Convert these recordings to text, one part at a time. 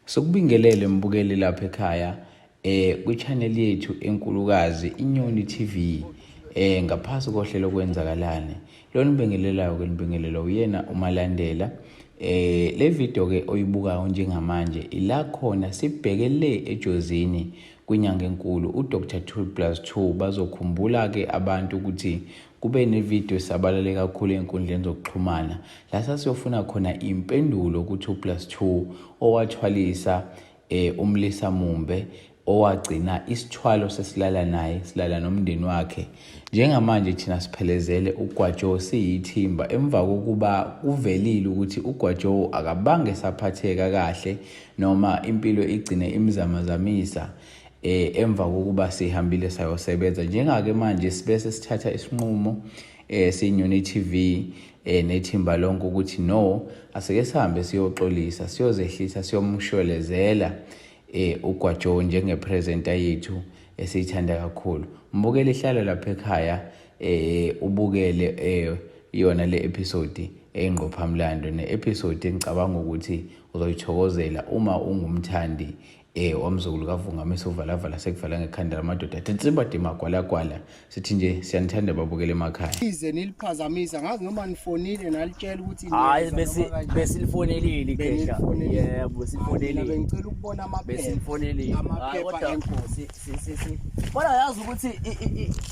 Sokubingelele mbukeli lapha ekhaya kwi-channel yethu enkulukazi iNyoni TV ngaphasi kohlelo kwenzakalane. Lo nibingelelayo ke nibingelela uyena uMalandela. Le video ke oyibukayo njengamanje ila khona sibhekele ejozini kwinyanga enkulu uDr 2+2 bazokhumbula ke abantu ukuthi kube nevideo esabalale kakhulu enkundleni zokuxhumana la sasiyofuna khona impendulo ku2+2 owathwalisa uMlisa Mumbe owagcina isithwalo sesilala naye silala nomndeni wakhe. Njengamanje thina siphelezele uGwajo siyithimba emva kokuba kuvelile ukuthi uGwajo akabange saphatheka kahle noma impilo igcine imzamazamisa emva kokuba sihambile sayosebenza. Njengake manje sibese sithatha isinqumo siNyoni TV nethimba lonke ukuthi no, asike sihambe siyoxolisa siyozehlisa siyomshwelezela uGwajo njengepresenter yethu esiyithanda kakhulu. Mbukele ihlalo lapha ekhaya ubukele yona le episode engqophamlando ne-episode engicabanga ukuthi uzoyithokozela uma ungumthandi wamzukulu kaVungamisi uValavala sekuvala ngekhanda lamadoda athi nsimba dima gwalagwala. Sithi nje siyanithanda babukele emakhaya. Ize niliphazamisa ngazi noma nifonile nalitshela ukuthi hayi besilifonelile ikhehla. Yebo silifonelile. Bengicela ukubona amaphepha enkosi. Bona yazi ukuthi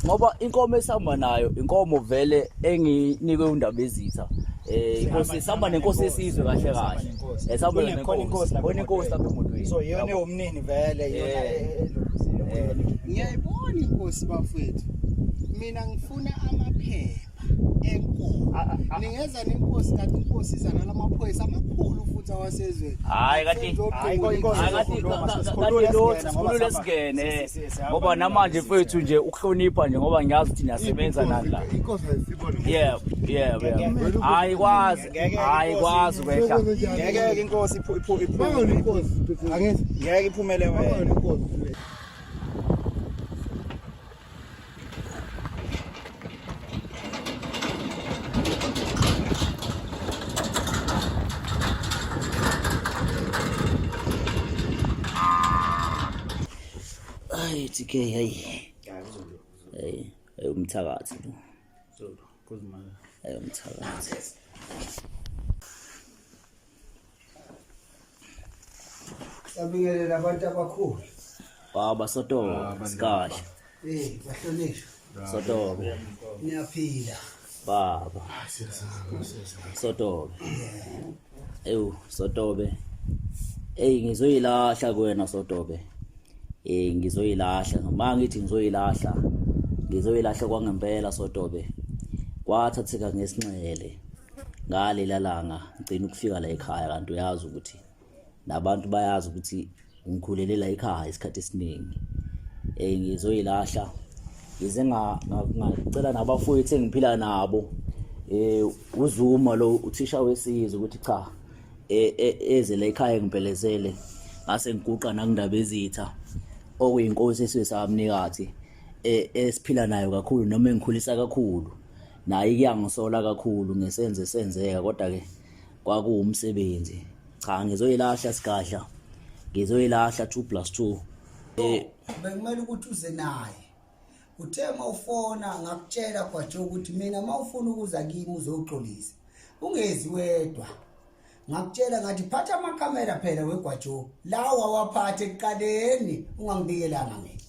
ngoba inkomo esihamba nayo inkomo vele enginikwe undaba ezitha. Inkosi sihamba nenkosi esizwe kahle kahle. Esihamba nenkosi lapha emotweni. So yona umnini vele yona. Ngiyayibona inkosi bafethu. Mina ngifuna amaphepha enkomo. Ningeza nenkosi kanti inkosi izana lamaphoyisa amakhulu futhi awasezweni. Hayi kanti sikhulule lesigene ngoba namanje mfethu nje ukuhlonipha nje ngoba ngiyazi ukuthi niyasebenza nani la. Yebo. Ayikwazi kwehla. Ngeke inkosi iphumele. Ngeke iphumele wena. Hayi TK hayi. Hayi umthakathi lo. Kuzimala. Hayi umthakathi. Sabingelela abantu abakhulu. Baba Soto Skash. Bahlonishwa. Soto. Niyaphila. Baba. Soto. Sotobe. Ngizoyilahla kuwena Sotobe. Ngizoyilahla noma ngithi ngizoyilahla kwangempela Sotobe. Kwathatheka ngesinxele ngalela langa ngicina ukufika la ekhaya kanti uyazi ukuthi nabantu bayazi ukuthi ngikhulele la ekhaya isikhathi esiningi. Ngizoyilahla ngize ngacela nabafowethu engiphila nabo uZuma lo uthisha wesizwe ukuthi cha eze la ekhaya ngempelezele ngase ngiguqa nakundaba ezitha okuyinkosi esisamnikathi esiphila nayo kakhulu noma engikhulisa kakhulu naye kuyangisola kakhulu ngesenze senzeka kodwa ke kwakuwumsebenzi. Cha ngizoyilahla sigahla ngizoyilahla 2+2. Bekumele ukuthi uze naye uthe mawufona ngakutshela kwaJo ukuthi mina mawufuna ukuza kimi uzoxolisa ungezi wedwa. Ngakutshela ngathi phatha amakamera phela weGwajo lawa waphathe ekuqaleni ungangibikelanga mina.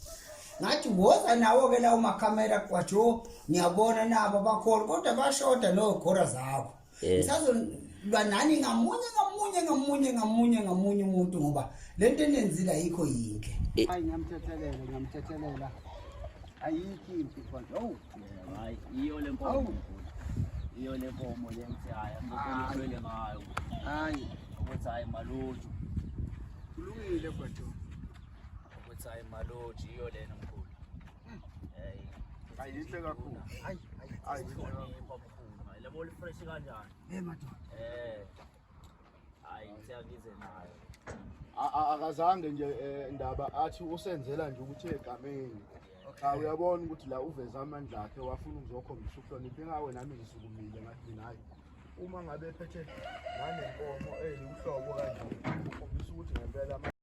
Ngathi woza nawo ke lawo makamera kwaJo ngiyabona nabo bakhona kodwa bashoda no khora zakho. Ngisazolwa nani ngamunye umuntu ngoba lento enenzila yikho yinke. Hayi ngiyamthethelela. Ayikho impi khona. Hayi iyo le nkomo. Iyo le nkomo lenthi haya ngikuhlele ngayo. Hayi ukuthi hayi maloji. kulungile kwaJo. Ukuthi hayi maloji iyo lena mkhulu. Ayihle kakhulu. Hayi lebo li fresh kanjani? Madoda. Hayi ngiyakize nayo. Akazange nje indaba athi usenzela nje ukuthi egameni. Cha uyabona ukuthi la uveza amandla akhe wafuna ukuzokhombisa ukuhlonipha ngawe nami ngisukumile ngathi nayi uma ngabe ephethe nanenkomo eyiwuhlobo kanje ukhombisa ukuthi ngempela